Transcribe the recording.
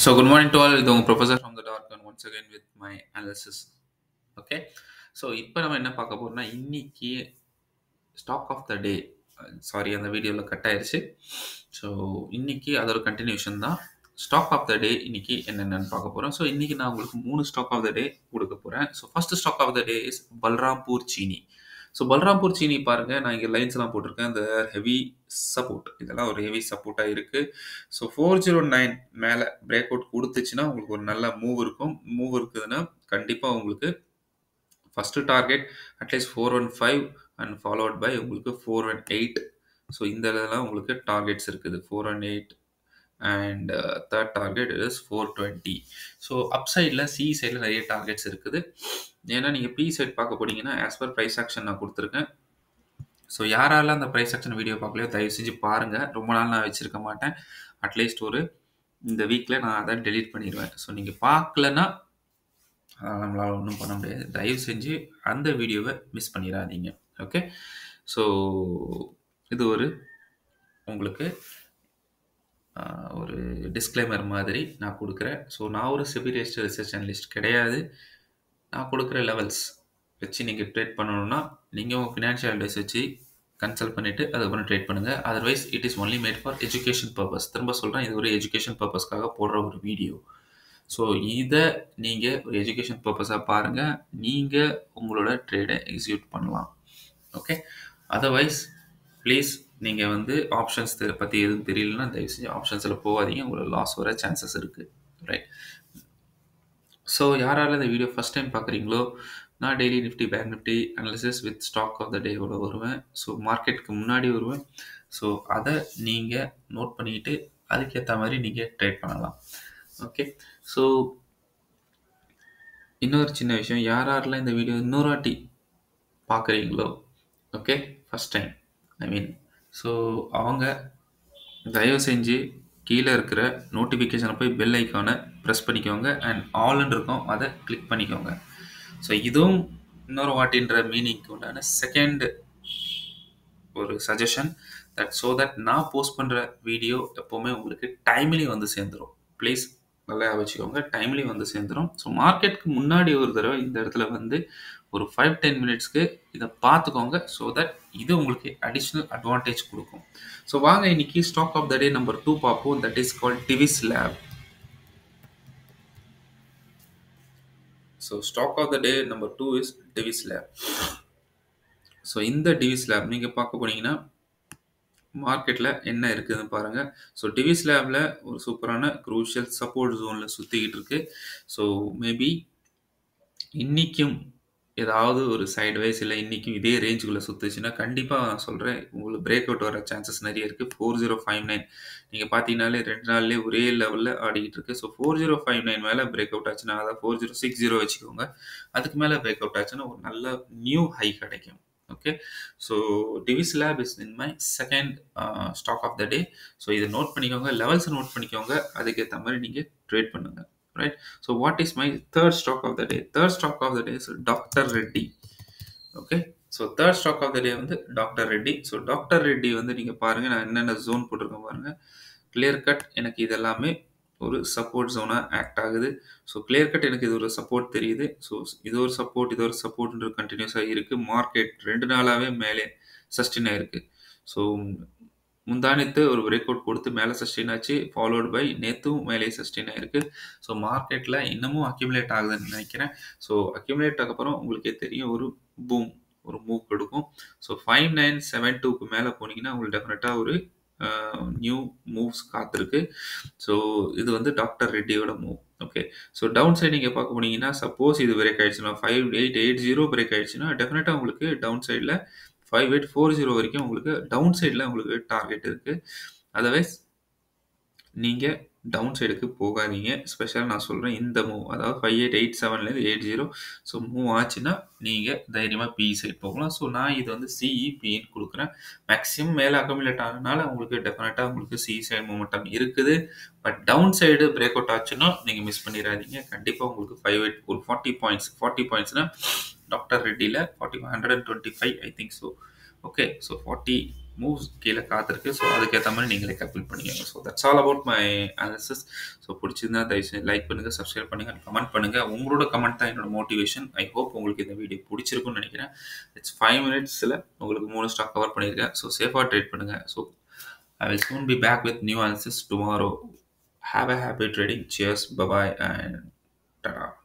So good morning to all. இது உங்க professor from the dark and once again with my analysis. Okay. So இப்போ நம்ம என்ன பார்க்க போறோம்னா இன்னைக்கு stock of the day. Sorry, அந்த வீடியோவில் கட் ஆயிருச்சு. ஸோ இன்னைக்கு அதோட கண்டினியூஷன் தான். ஸ்டாக் ஆஃப் த டே இன்னைக்கு என்னென்னு பார்க்க போகிறோம். ஸோ இன்னைக்கு நான் உங்களுக்கு 3 ஸ்டாக் ஆஃப் த டே கொடுக்க போகிறேன். So first stock of the day is Balrampur Chini. So Balrampur சீனி பாருங்க, நான் இங்கே லைன்ஸ்லாம் போட்டிருக்கேன். இந்த ஹெவி சப்போர்ட், இதெல்லாம் ஒரு ஹெவி சப்போர்ட்டாக இருக்கு. ஸோ 409 மேலே பிரேக் அவுட் கொடுத்துச்சுன்னா உங்களுக்கு ஒரு நல்ல மூவ் இருக்கும். மூவ் இருக்குதுன்னா கண்டிப்பாக உங்களுக்கு first target at least 415 and followed by உங்களுக்கு 418. ஸோ இந்த இதெல்லாம் உங்களுக்கு டார்கெட்ஸ் இருக்குது. 418 and third target is 420. So up சைடில் சி சைடில் நிறைய டார்கெட்ஸ் இருக்குது. ஏன்னா நீங்கள் பி சைட் பார்க்க போனீங்கன்னா ஆஸ் பர் ப்ரைஸ் ஆக்ஷன் நான் கொடுத்துருக்கேன். ஸோ யாரெல்லாம் அந்த ப்ரைஸ் ஆக்ஷன் வீடியோ பார்க்கலையோ தயவு செஞ்சு பாருங்கள். ரொம்ப நாள் நான் வச்சுருக்க மாட்டேன். அட்லீஸ்ட் ஒரு இந்த வீக்கில் நான் அதை டெலீட் பண்ணிடுவேன். ஸோ நீங்கள் பார்க்கலன்னா நம்மளால் ஒன்றும் பண்ண முடியாது. தயவு செஞ்சு அந்த வீடியோவை மிஸ் பண்ணிடாதீங்க. ஓகே. ஸோ இது ஒரு உங்களுக்கு ஒரு டிஸ்க்ளைமர் மாதிரி நான் கொடுக்குறேன். ஸோ நான் ஒரு செபி ரெஜிஸ்டர்ட் ரிசர்ச் அனலிஸ்ட் கிடையாது. நான் கொடுக்குற லெவல்ஸ் வச்சு நீங்கள் ட்ரேட் பண்ணணும்னா நீங்கள் உங்கள் ஃபினான்ஷியல் அட்வைஸ் வச்சு கன்சல்ட் பண்ணிவிட்டு அதுக்கப்புறம் ட்ரேட் பண்ணுங்கள். Otherwise it is only made for education purpose. திரும்ப சொல்கிறேன், இது ஒரு எஜுகேஷன் பர்பஸ்க்காக போடுற ஒரு வீடியோ. ஸோ இதை நீங்கள் ஒரு எஜுகேஷன் பர்பஸாக பாருங்கள். நீங்கள் உங்களோட ட்ரேடை எக்ஸிக்யூட் பண்ணலாம். ஓகே. அதர்வைஸ் ப்ளீஸ் நீங்கள் ஆப்ஷன்ஸ் பற்றி எதுவும் தெரியலன்னா தயவு செஞ்சு ஆப்ஷன்ஸில் போகாதீங்க. உங்களுக்கு லாஸ் வர சான்சஸ் இருக்குது. ரைட். ஸோ யாரால இந்த வீடியோ ஃபஸ்ட் டைம் பார்க்குறீங்களோ, நான் daily Nifty bank Nifty analysis with stock of the டேவோட வருவேன். ஸோ மார்க்கெட்டுக்கு முன்னாடி வருவேன். ஸோ அதை நீங்கள் நோட் பண்ணிக்கிட்டு அதுக்கேற்ற மாதிரி நீங்கள் ட்ரேட் பண்ணலாம். ஓகே. ஸோ இன்னொரு சின்ன விஷயம், யாரெல்லாம் இந்த வீடியோ இன்னொரு வாட்டி பார்க்குறீங்களோ, ஓகே, ஃபஸ்ட் டைம் ஸோ அவங்க தயவு செஞ்சு கீழே இருக்கிற நோட்டிஃபிகேஷனை போய் பெல் ஐக்கானை ப்ரெஸ் பண்ணிக்கோங்க அண்ட் ஆல்னு இருக்கும், அதை கிளிக் பண்ணிக்கோங்க. ஸோ இதுவும் இன்னொரு வாட்டின்ற மீனிங்க்கு உண்டான செகண்ட் ஒரு சஜஷன் தட் நான் போஸ்ட் பண்ணுற வீடியோ எப்போவுமே உங்களுக்கு டைம்லி சேர்ந்துடும். ப்ளீஸ் நல்லா வச்சுக்கோங்க, டைம்லி சேர்ந்துடும். ஸோ மார்க்கெட்டுக்கு முன்னாடி ஒரு தடவை இந்த இடத்துல ஒரு 5-10 மினிட்ஸ்க்கு இதை பார்த்துக்கோங்க. ஸோ தட் இது உங்களுக்கு அடிஷ்னல் அட்வான்டேஜ் கொடுக்கும். ஸோ வாங்க இன்னைக்கு stock of the day number 2 பார்ப்போம். That is called Divi's lab. So stock of the day number 2 is Divi's lab. So இந்த டிவிஸ் லேப் நீங்கள் பார்க்க போனீங்கன்னா மார்க்கெட்டில் என்ன இருக்குதுன்னு பாருங்கள். ஸோ டிவிஸ் லேபில் ஒரு சூப்பரான க்ரூஷியல் சப்போர்ட் ஜோனில் சுற்றிக்கிட்டு இருக்கு. ஸோ மேபி இன்றைக்கும் ஏதாவது ஒரு சைடு வைஸ் இல்லை இன்றைக்கும் இதே ரேஞ்சுக்குள்ளே சுற்றுச்சுன்னா கண்டிப்பாக நான் சொல்கிறேன் உங்களுக்கு பிரேக் அவுட் வர சான்சஸ் நிறைய இருக்குது. 4059 நீங்கள் பார்த்தீங்கன்னாலே 2 நாள்லேயே ஒரே லெவலில் ஆடிக்கிட்டு இருக்குது. ஸோ 4059 மேலே பிரேக் அவுட் ஆச்சுன்னா, அதாவது 4060 வச்சுக்கோங்க, அதுக்கு மேலே பிரேக் அவுட் ஆச்சுன்னா ஒரு நல்ல நியூ ஹை கிடைக்கும். Okay. So Divi's lab is in my second stock of the day. So இதை நோட் பண்ணிக்கோங்க, லெவல்ஸை நோட் பண்ணிக்கோங்க, அதுக்கேற்ற மாதிரி நீங்கள் ட்ரேட் பண்ணுங்கள். Right. So what is my third stock of the day? Third stock of the day is Dr. Reddy. Okay. So third stock of the day Dr. Reddy. So Dr. Reddy நீங்க பாருங்க, நான் என்னென்ன zone போட்டிருக்கேன் பாருங்க. Clear cut எனக்கு இது எல்லாமே ஒரு சப்போர்ட் ஜோனா ஆக்ட் ஆகுது. ஸோ கிளியர் கட் எனக்கு இது ஒரு சப்போர்ட் தெரியுது. ஸோ இது ஒரு சப்போர்ட்ன்ற கண்டினியூஸாக இருக்குது. மார்க்கெட் 2 நாளாகவே மேலே சஸ்டெயின் ஆயிருக்கு. ஸோ முந்தானத்து ஒரு பிரேக் அவுட் கொடுத்து மேலே சஸ்டெயின் ஆச்சு, ஃபாலோட் பை நேற்றும் மேலே சஸ்டெயின் ஆயிருக்கு. ஸோ மார்க்கெட்டில் இன்னமும் அக்யூமுலேட் ஆகுதுன்னு நினைக்கிறேன். ஸோ அக்யூமுலேட் அப்புறம் உங்களுக்கே தெரியும் ஒரு பூம், ஒரு மூவ் கொடுக்கும். ஸோ 5972க்கு மேலே போனீங்கன்னா உங்களுக்கு டெஃபினட்டாக ஒரு நியூ மூவ்ஸ் காத்திருக்கு. ஸோ இது டாக்டர் ரெட்டியோட move. Okay. So down side நீங்கள் பார்க்க போனீங்கன்னா, சப்போஸ் இது பிரேக் ஆயிடுச்சுன்னா 5880 பிரேக் ஆயிடுச்சுன்னா டெஃபினட்டாக உங்களுக்கு டவுன் சைடில் 5840 வரைக்கும் உங்களுக்கு டவுன் சைடில் உங்களுக்கு டார்கெட் இருக்குது. அதர்வைஸ் நீங்கள் டவுன் சைடுக்கு போகாதீங்க. ஸ்பெஷலாக நான் சொல்கிறேன் இந்த மூவ், அதாவது 5887லேருந்து 80 ஸோ மூவ் ஆச்சுன்னா நீங்கள் தைரியமாக பி சைட் போகலாம். ஸோ நான் இது சிஇபின்னு கொடுக்குறேன். மேக்ஸிமம் மேலே அக்கமுலேட் ஆனதுனால உங்களுக்கு டெஃபினட்டாக உங்களுக்கு சி சைடு மூமெண்டம் இருக்குது. But down side break out ஆச்சுன்னா நீங்கள் மிஸ் பண்ணிடாதீங்க. கண்டிப்பாக உங்களுக்கு 58 ஒரு 40 பாயிண்ட்ஸ்னால் டாக்டர் ரெட்டியில் 125 I think so. Okay. So 40 moves கீழே காத்திருக்கு. ஸோ அதுக்கேற்ற மாதிரி நீங்களே கல்குலேட் பண்ணிக்கோங்க. So that's all about my analysis. So பிடிச்சிருந்தா தயவுசெய்து லைக் பண்ணுங்கள், சப்ஸ்கிரைப் பண்ணுங்கள், கமெண்ட் பண்ணுங்கள். உங்களோட கமெண்ட் தான் என்னோட மோட்டிவேஷன். ஐ ஹோப் உங்களுக்கு இந்த வீடியோ பிடிச்சிருக்குன்னு நினைக்கிறேன். இட்ஸ் 5 மினிட்ஸில் உங்களுக்கு 3 ஸ்டாக் கவர் பண்ணியிருக்கேன். ஸோ சேஃபாக ட்ரேட் பண்ணுங்கள். So I will soon be back with new analysis tomorrow. Have a happy trading. Cheers. Bye bye and ta-da.